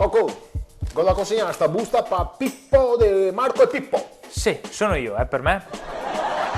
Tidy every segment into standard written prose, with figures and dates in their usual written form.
Cocco, con la consegna sta busta per Pippo di Marco e Pippo. Sì, sono io, è per me?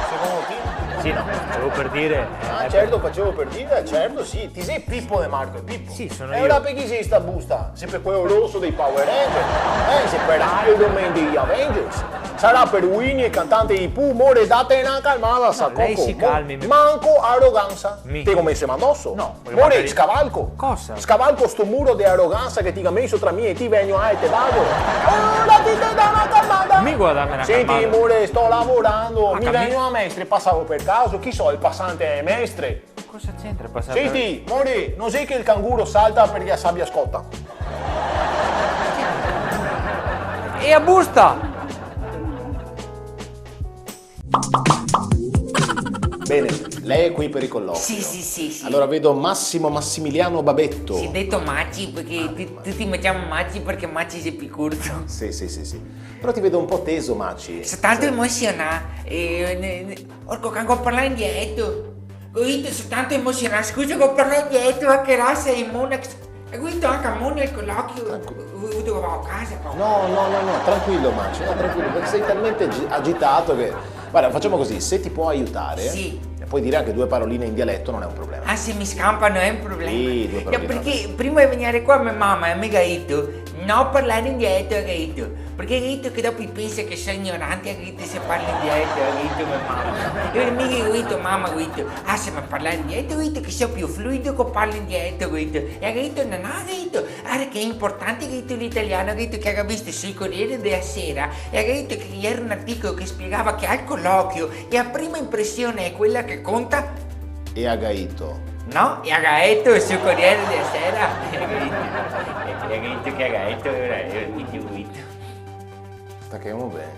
Secondo te? Sì, no, stavo per dire... Ah, certo, facevo per dire, certo, sì. Ti sei Pippo di Marco e Pippo? Sì, sono E io. ora perché sei sta busta? Sempre quello rosso dei Power Rangers? Se per Iron Man degli Avengers? Sarà per Winnie, il cantante di Pooh, more date una calmata, sa lei Cocco. si calmi. Manco arroganza. Mi- Te come sei addosso? No, volevo More, magari- scavalco. Cosa? Scavalco sto muro di arroganza che ti ha messo tra me e ti vengo a e te vado. Ora ti dai una calmata. Mi guardarmi una Senti, calmata. amore, sto lavorando, mi cammi- vengono a mestre, passavo per caso, chi so, il passante è mestre. Cosa c'entra passare? Senti, amore, non sai che il canguro salta perché la sabbia scotta? E a busta! Bene, lei è qui per i colloqui. Sì. Allora vedo Massimo Massimiliano Babetto. Si è detto Maci perché tutti facciamo Maci perché Maci si è più corto. Sì. Però ti vedo un po' teso, Maci. Sono tanto emozionato. Orco, che ho parlato indietro. Guido, sono tanto emozionato. Scusa che ho parlato indietro, ma che razza è Monax. E guido anche a Mona il colloquio. Dove vado a casa? No, tranquillo, Maci, no, tranquillo, perché sei talmente agitato che... Guarda, facciamo così, se ti può aiutare, Sì. puoi dire anche due paroline in dialetto, non è un problema. Ah, se mi scampano è un problema. Sì, due paroline perché prima di venire qua mia mamma mi ha detto non parlare indietro, ha detto. Perché ha detto che dopo pensa che sei ignorante, ha detto se parli indietro, ha detto mia mamma. E mi ha detto mamma, ha detto, se mi parlare indietro, ha detto che sei più fluido che parli indietro, ha detto. E ha detto, no, ha detto, che è importante, ha detto l'italiano, ha detto che ha visto sul Corriere della Sera, e ha detto che era un articolo che spiegava che al colloquio e a prima impressione è quella che conta. E a Gaito. No, e ha detto sul Corriere della Sera, ha detto che ha detto, ora è il Sta che uno bene.